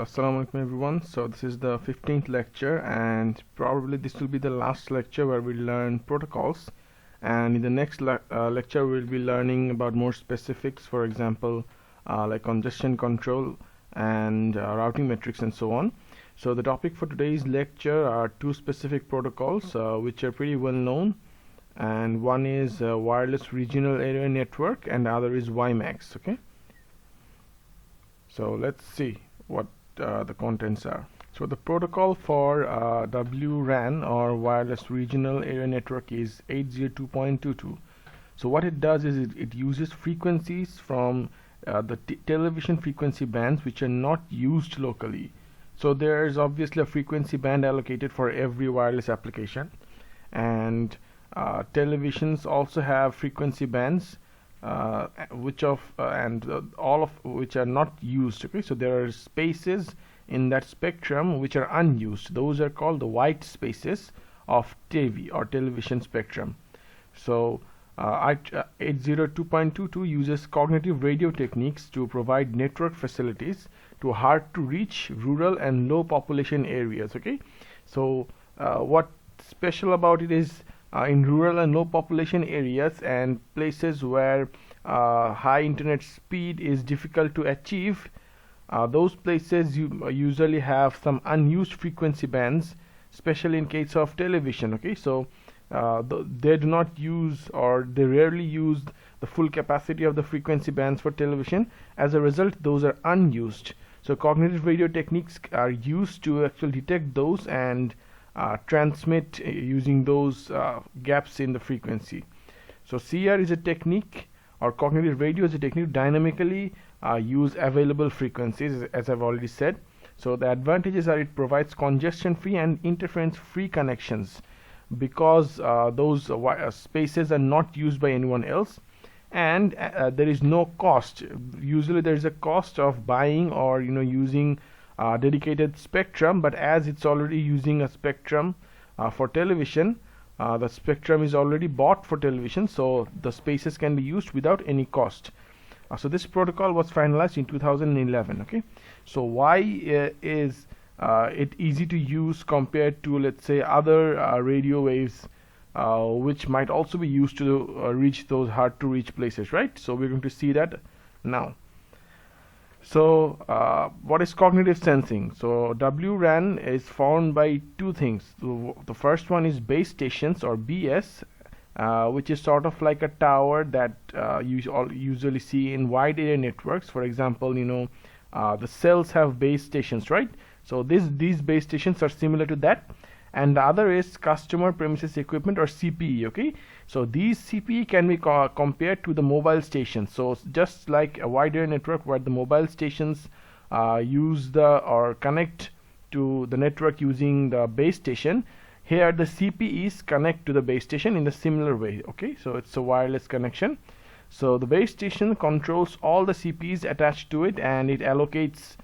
Well, assalamu alaikum everyone. So this is the 15th lecture, and probably this will be the last lecture where we learn protocols. And in the next lecture we'll be learning about more specifics, for example like congestion control and routing metrics and so on. So the topic for today's lecture are two specific protocols which are pretty well known, and one is wireless regional area network and the other is WiMAX. Okay, so let's see what the contents are. So the protocol for WRAN or wireless regional area network is 802.22. So what it does is it uses frequencies from the television frequency bands which are not used locally. So there is obviously a frequency band allocated for every wireless application, and televisions also have frequency bands all of which are not used. Okay, so there are spaces in that spectrum which are unused. Those are called the white spaces of TV or television spectrum. So 802.22 uses cognitive radio techniques to provide network facilities to hard to reach rural and low population areas. Okay, so what's special about it is in rural and low population areas and places where high internet speed is difficult to achieve, those places usually have some unused frequency bands, especially in case of television. Okay, so they do not use, or they rarely use, the full capacity of the frequency bands for television. As a result, those are unused. So cognitive radio techniques are used to actually detect those and transmit using those gaps in the frequency. So CR is a technique, or cognitive radio is a technique to dynamically use available frequencies, as I've already said. So the advantages are it provides congestion free and interference free connections because those spaces are not used by anyone else, and there is no cost. Usually there is a cost of buying or using dedicated spectrum, but as it's already using a spectrum for television, the spectrum is already bought for television, so the spaces can be used without any cost. So this protocol was finalized in 2011. Okay, so why is it easy to use compared to, let's say, other radio waves which might also be used to reach those hard to reach places, right? So we're going to see that now. So what is cognitive sensing? So WRAN is formed by two things. The first one is base stations, or BS, which is sort of like a tower that you usually see in wide area networks. For example, the cells have base stations, right? So these base stations are similar to that. And the other is customer premises equipment, or CPE. Okay, so these CPE can be compared to the mobile stations. So just like a wide area network where the mobile stations use or connect to the network using the base station, here the CPEs connect to the base station in a similar way. Okay, so it's a wireless connection. So the base station controls all the CPEs attached to it, and it allocates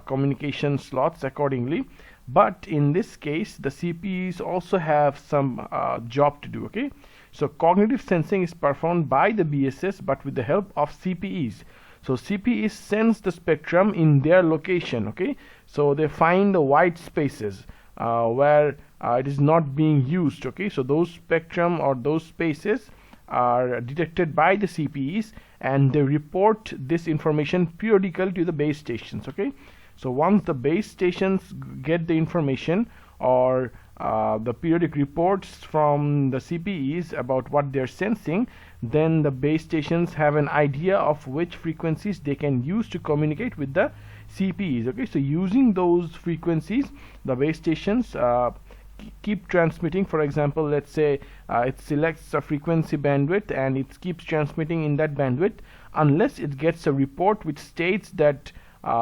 communication slots accordingly. But in this case, the CPEs also have some job to do. Okay, so cognitive sensing is performed by the BSS, but with the help of CPEs. So CPEs sense the spectrum in their location. Okay, so they find the white spaces where it is not being used. Okay, so those spectrum or those spaces are detected by the CPEs, and they report this information periodically to the base stations. Okay, so once the base stations get the information or the periodic reports from the CPEs about what they're sensing, then the base stations have an idea of which frequencies they can use to communicate with the CPEs. Okay, so using those frequencies, the base stations keep transmitting. For example, let's say it selects a frequency bandwidth and it keeps transmitting in that bandwidth unless it gets a report which states that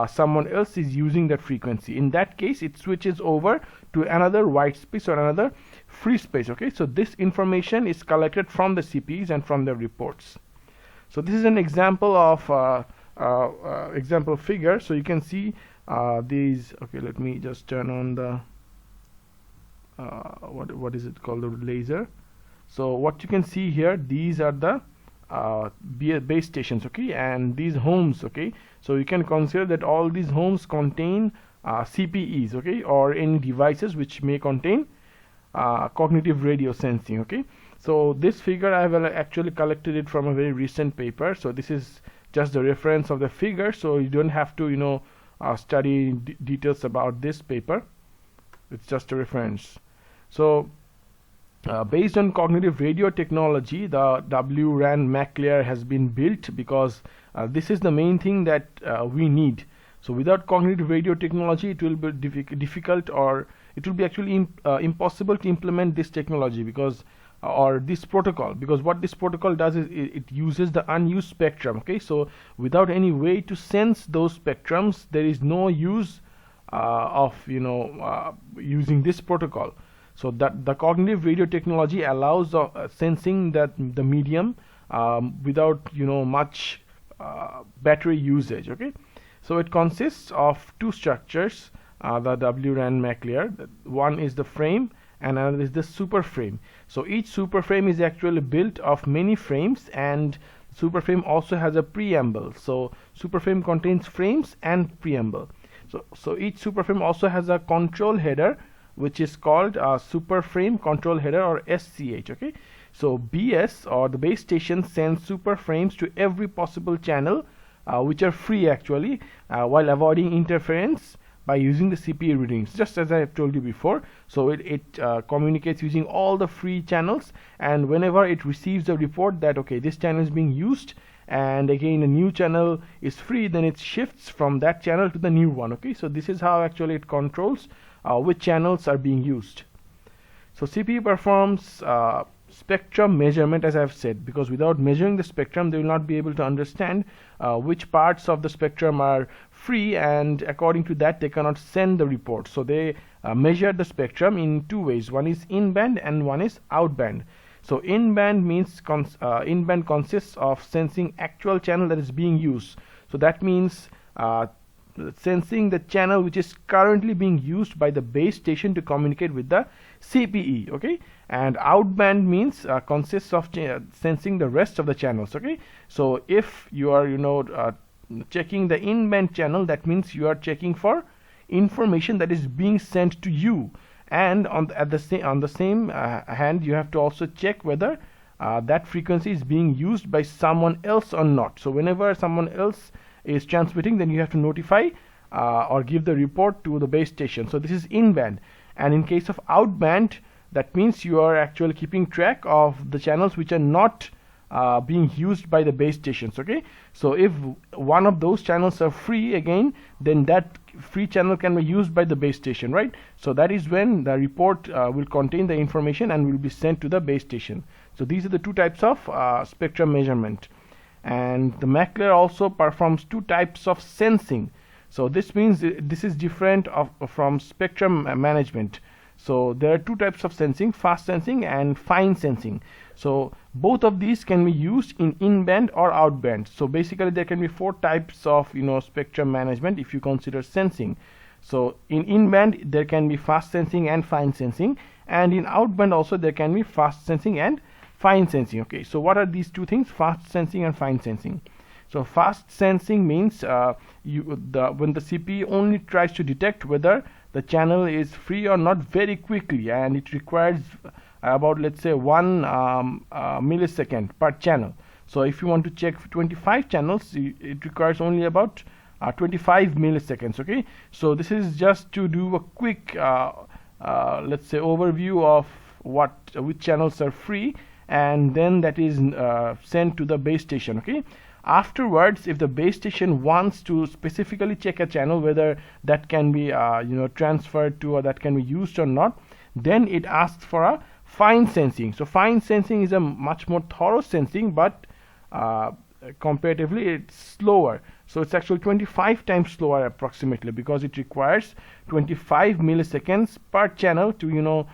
someone else is using that frequency. In that case, it switches over to another white space or another free space. Okay, so this information is collected from the CPEs and from the reports. So this is an example of example figure. So you can see these. Okay, let me just turn on the what is it called, the laser. So what you can see here, these are the base stations, okay, and these homes, okay. So you can consider that all these homes contain CPEs, okay, or any devices which may contain cognitive radio sensing, okay. So this figure I have actually collected it from a very recent paper, so this is just the reference of the figure, so you don't have to study details about this paper. It's just a reference. So based on cognitive radio technology, the WRAN MAC layer has been built because this is the main thing that we need. So without cognitive radio technology, it will be difficult, or it will be actually impossible to implement this technology, because or this protocol, because what this protocol does is it uses the unused spectrum, okay. So without any way to sense those spectrums, there is no use of using this protocol. So that the cognitive radio technology allows sensing that the medium without much battery usage, okay. So it consists of two structures, the WRAN MAC layer. One is the frame and another is the super frame. So each super frame is actually built of many frames, and super frame also has a preamble. So super frame contains frames and preamble. So each super frame also has a control header, which is called super frame control header, or SCH, okay. So BS, or the base station, sends super frames to every possible channel which are free actually, while avoiding interference by using the CPU readings, just as I have told you before. So it communicates using all the free channels, and whenever it receives a report that okay, this channel is being used, and again a new channel is free, then it shifts from that channel to the new one, okay. So this is how actually it controls which channels are being used. So CPU performs spectrum measurement, as I have said, because without measuring the spectrum, they will not be able to understand which parts of the spectrum are free, and according to that they cannot send the report. So they measure the spectrum in two ways. One is in-band and one is out-band. So in-band means in-band consists of sensing actual channel that is being used. So that means sensing the channel which is currently being used by the base station to communicate with the CPE, okay. And outband means consists of sensing the rest of the channels, okay. So if you are checking the in-band channel, that means you are checking for information that is being sent to you, and on the same hand, you have to also check whether that frequency is being used by someone else or not. So whenever someone else is transmitting, then you have to notify or give the report to the base station. So this is in-band. And in case of out-band, that means you are actually keeping track of the channels which are not being used by the base stations, okay. So if one of those channels are free again, then that free channel can be used by the base station, right? So that is when the report will contain the information and will be sent to the base station. So these are the two types of spectrum measurement. And the MAC layer also performs two types of sensing. So this means this is different from spectrum management. So there are two types of sensing: fast sensing and fine sensing. So both of these can be used in in-band or out-band. So basically there can be four types of spectrum management if you consider sensing. So in in-band there can be fast sensing and fine sensing, and in out-band also there can be fast sensing and fine sensing, okay. So what are these two things, fast sensing and fine sensing? So fast sensing means when the CPU only tries to detect whether the channel is free or not very quickly, and it requires about, let's say, 1 millisecond per channel. So if you want to check 25 channels, it requires only about 25 milliseconds, okay. So this is just to do a quick let's say overview of which channels are free, and then that is sent to the base station, okay. Afterwards, if the base station wants to specifically check a channel whether that can be transferred to, or that can be used or not, then it asks for a fine sensing. So fine sensing is a much more thorough sensing, but comparatively it's slower. So it's actually 25 times slower approximately, because it requires 25 milliseconds per channel to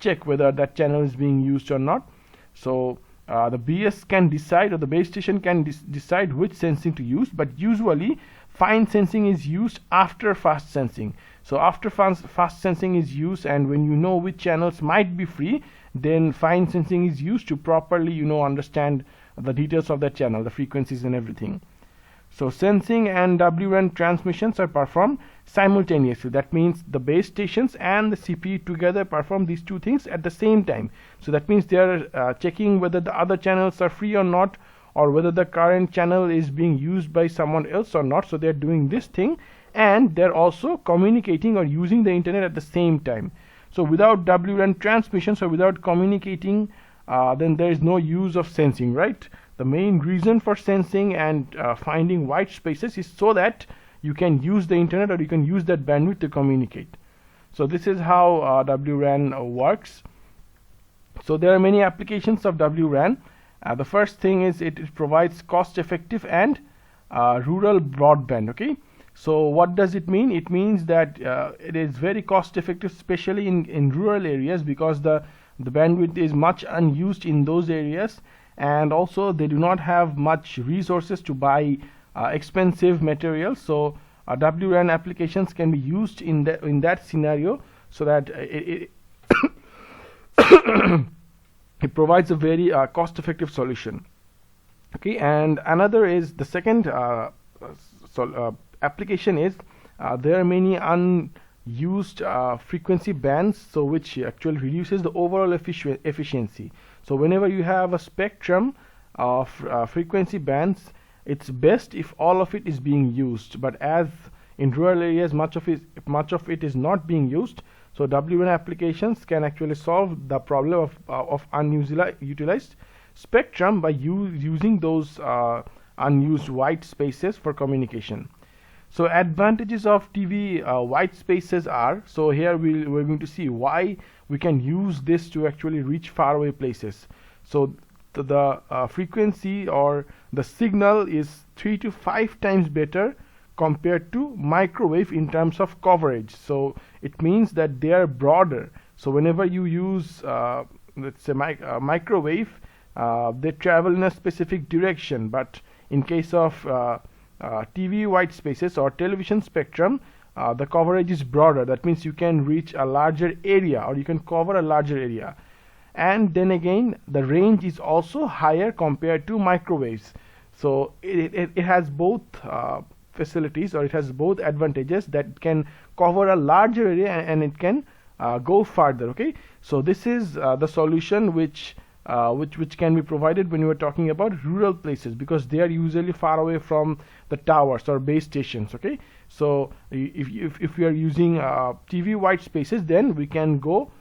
check whether that channel is being used or not. So the BS can decide, or the base station can decide which sensing to use, but usually fine sensing is used after fast sensing. So after fast sensing is used, and when you know which channels might be free, then fine sensing is used to properly understand the details of that channel, the frequencies and everything. So sensing and WRAN transmissions are performed simultaneously. That means the base stations and the CPU together perform these two things at the same time. So that means they are checking whether the other channels are free or not, or whether the current channel is being used by someone else or not. So they're doing this thing, and they're also communicating or using the internet at the same time. So without WRAN transmissions or without communicating, then there is no use of sensing, right? The main reason for sensing and finding white spaces is so that you can use the internet or you can use that bandwidth to communicate. So this is how WRAN works. So there are many applications of WRAN. The first thing is it provides cost-effective and rural broadband. Okay. So what does it mean? It means that it is very cost-effective, especially in rural areas, because the bandwidth is much unused in those areas, and also they do not have much resources to buy expensive materials. So WRAN applications can be used in that scenario, so that it provides a very cost-effective solution. Okay, and another is the second application is there are many unused frequency bands, so which actually reduces the overall efficiency. So whenever you have a spectrum of frequency bands, it's best if all of it is being used. But as in rural areas, much of it is not being used. So WRAN applications can actually solve the problem of unutilized spectrum by using those unused white spaces for communication. So advantages of TV white spaces are, so here we're going to see why we can use this to actually reach faraway places. So the frequency or the signal is 3 to 5 times better compared to microwave in terms of coverage. So it means that they are broader. So whenever you use let's say microwave, they travel in a specific direction, but in case of TV white spaces or television spectrum, the coverage is broader. That means you can reach a larger area, or you can cover a larger area. And then again, the range is also higher compared to microwaves. So it has both facilities, or it has both advantages, that it can cover a larger area and it can go further. Okay, so this is the solution which can be provided when you are talking about rural places, because they are usually far away from the towers or base stations. Okay, so if we are using TV white spaces, then we can go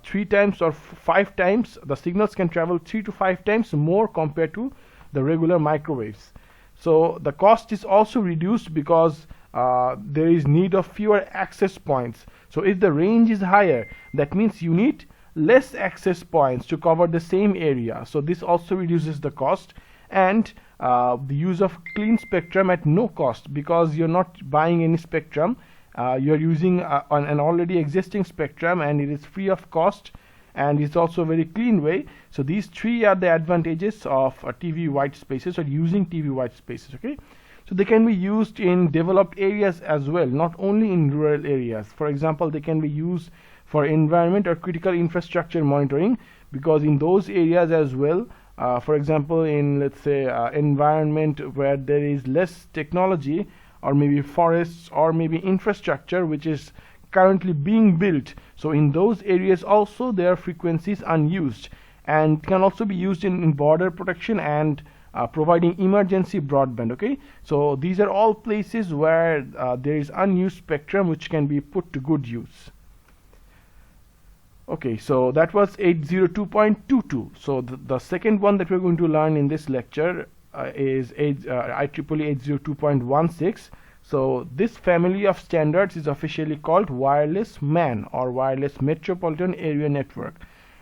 3 times or 5 times, the signals can travel 3 to 5 times more compared to the regular microwaves. So the cost is also reduced because there is need of fewer access points. So if the range is higher, that means you need less access points to cover the same area. So this also reduces the cost, and the use of clean spectrum at no cost, because you're not buying any spectrum. You're using an already existing spectrum, and it is free of cost, and it's also a very clean way. So these 3 are the advantages of TV white spaces, or using TV white spaces. Okay, so they can be used in developed areas as well, not only in rural areas. For example, they can be used for environment or critical infrastructure monitoring, because in those areas as well, for example, in let's say environment where there is less technology, or maybe forests, or maybe infrastructure which is currently being built, so in those areas also there are frequencies unused, and can also be used in border protection and providing emergency broadband. Okay, so these are all places where there is unused spectrum which can be put to good use. Okay, so that was 802.22. So the second one that we're going to learn in this lecture is IEEE 802.16. So this family of standards is officially called Wireless MAN, or Wireless Metropolitan Area Network,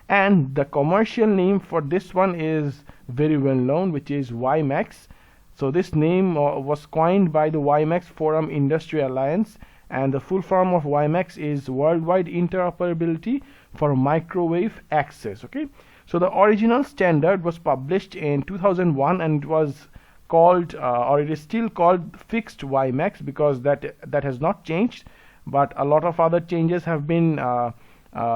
and the commercial name for this one is very well known, which is WiMAX. So this name was coined by the WiMAX Forum Industry Alliance, and the full form of WiMAX is Worldwide Interoperability for Microwave Access. Okay, so the original standard was published in 2001, and it was called or it is still called fixed WiMAX, because that has not changed, but a lot of other changes have been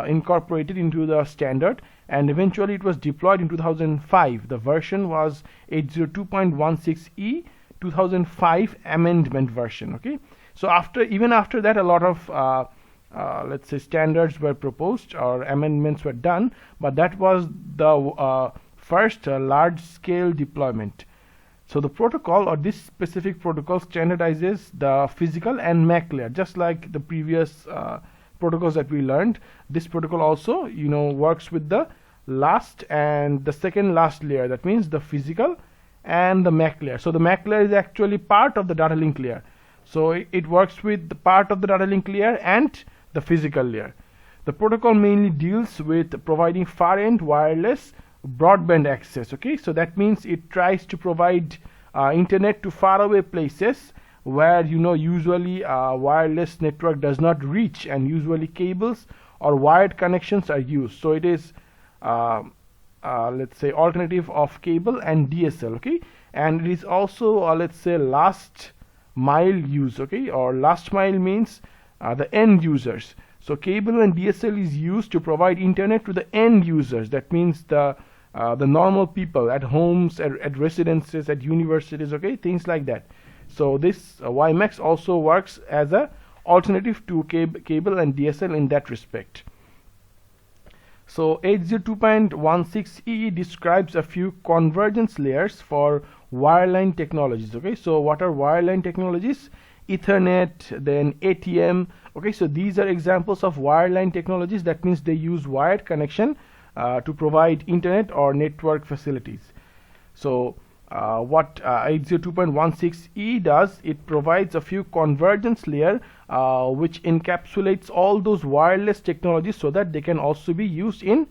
incorporated into the standard, and eventually it was deployed in 2005. The version was 802.16e 2005 amendment version. Okay, so even after that, a lot of let's say standards were proposed or amendments were done, but that was the first large scale deployment. So the protocol, or this specific protocol, standardizes the physical and MAC layer, just like the previous protocols that we learned. This protocol also, works with the last and the second last layer. That means the physical and the MAC layer. So the MAC layer is actually part of the data link layer. So it works with the part of the data link layer and the physical layer. The protocol mainly deals with providing far-end wireless broadband access. Okay, so that means it tries to provide internet to faraway places where usually wireless network does not reach, and usually cables or wired connections are used. So it is let's say alternative of cable and DSL. Okay, and it is also let's say last mile use. Okay, or last mile means the end users. So cable and DSL is used to provide internet to the end users. That means the normal people at homes, at residences, at universities. Okay, things like that. So this WiMAX also works as a alternative to cable and DSL in that respect. So 802.16e describes a few convergence layers for wireline technologies. Okay, so what are wireline technologies? Ethernet, then ATM. Okay, so these are examples of wireline technologies. That means they use wired connection to provide internet or network facilities. So what 802.16e does, it provides a few convergence layer which encapsulates all those wireless technologies so that they can also be used in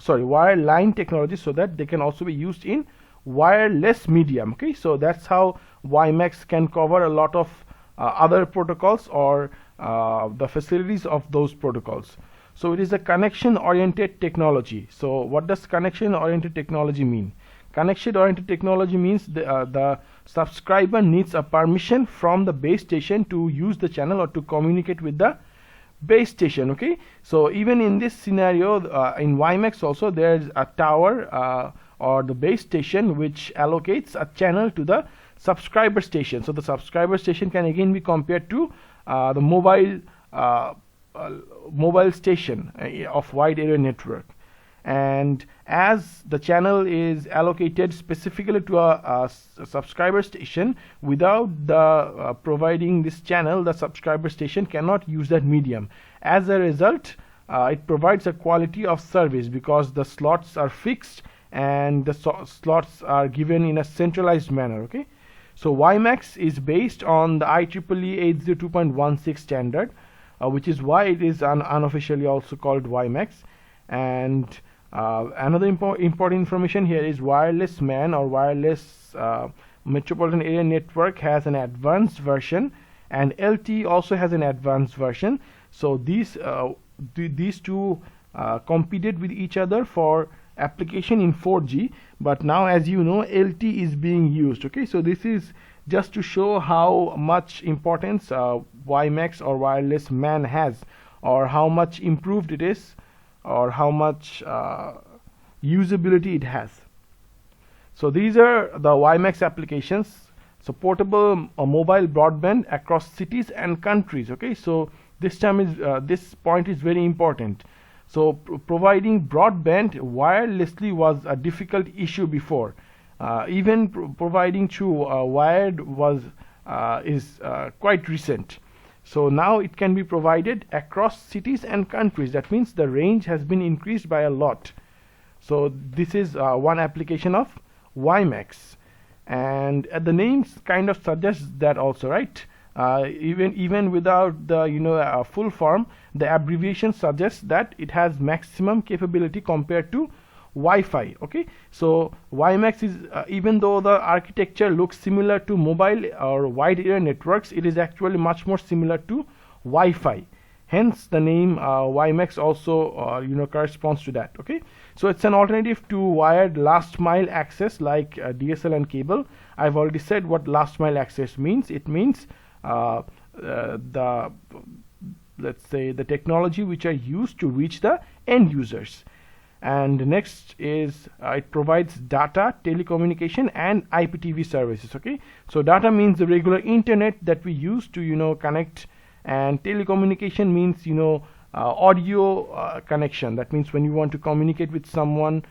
wireline technologies, so that they can also be used in wireless medium. Okay, so that's how WiMAX can cover a lot of other protocols or the facilities of those protocols. So it is a connection oriented technology. So what does connection oriented technology mean? Connection oriented technology means the subscriber needs a permission from the base station to use the channel or to communicate with the base station. Okay, so even in this scenario, in WiMAX also there's a tower or the base station which allocates a channel to the subscriber station. So the subscriber station can again be compared to the mobile station of wide area network. And as the channel is allocated specifically to a subscriber station, without the providing this channel, the subscriber station cannot use that medium. As a result, it provides a quality of service because the slots are fixed and the slots are given in a centralized manner. Okay, so WiMAX is based on the IEEE 802.16 standard, which is why it is unofficially also called WiMAX. And another important information here is wireless MAN or wireless metropolitan area network has an advanced version, and LTE also has an advanced version. So these two competed with each other for application in 4G, but now, as you know, LTE is being used. Okay, so this is just to show how much importance WiMAX or wireless MAN has, or how much improved it is, or how much usability it has. So these are the WiMAX applications. So portable mobile broadband across cities and countries. Okay, so this point is very important. So providing broadband wirelessly was a difficult issue before. Even providing through wired is quite recent. So now it can be provided across cities and countries. That means the range has been increased by a lot. So this is one application of WiMAX, and the names kind of suggests that also, right? Even without the full form, the abbreviation suggests that it has maximum capability compared to Wi-Fi. Okay, so WiMAX is even though the architecture looks similar to mobile or wide area networks, it is actually much more similar to Wi-Fi. Hence the name WiMAX also corresponds to that. Okay, so it's an alternative to wired last mile access like DSL and cable. I've already said what last mile access means. It means the let's say, the technology which are used to reach the end users. And next is it provides data, telecommunication, and IPTV services. Okay, so data means the regular internet that we use to connect, and telecommunication means audio connection. That means when you want to communicate with someone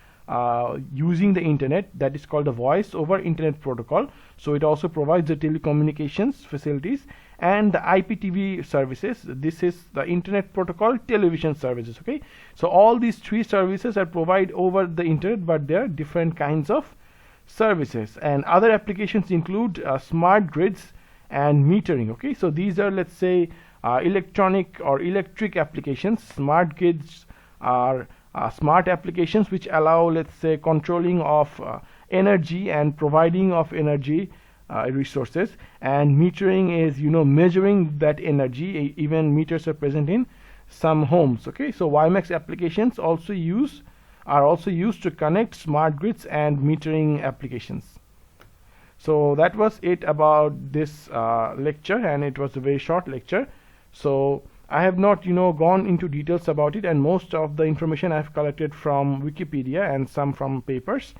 using the internet, that is called the voice over internet protocol. So it also provides the telecommunications facilities and the IPTV services. This is the internet protocol television services. Okay, so all these three services are provided over the internet, but they are different kinds of services. And other applications include smart grids and metering. Okay, so these are, let's say, electronic or electric applications. Smart grids are smart applications which allow, let's say, controlling of energy and providing of energy resources, and metering is measuring that energy. Even meters are present in some homes. Okay, so WiMAX applications are also used to connect smart grids and metering applications. So that was it about this lecture, and it was a very short lecture. So I have not gone into details about it, and most of the information I've collected from Wikipedia and some from papers.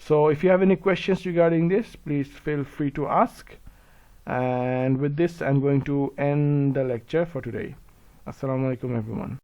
So if you have any questions regarding this, please feel free to ask. And with this, I'm going to end the lecture for today. Assalamu alaikum everyone.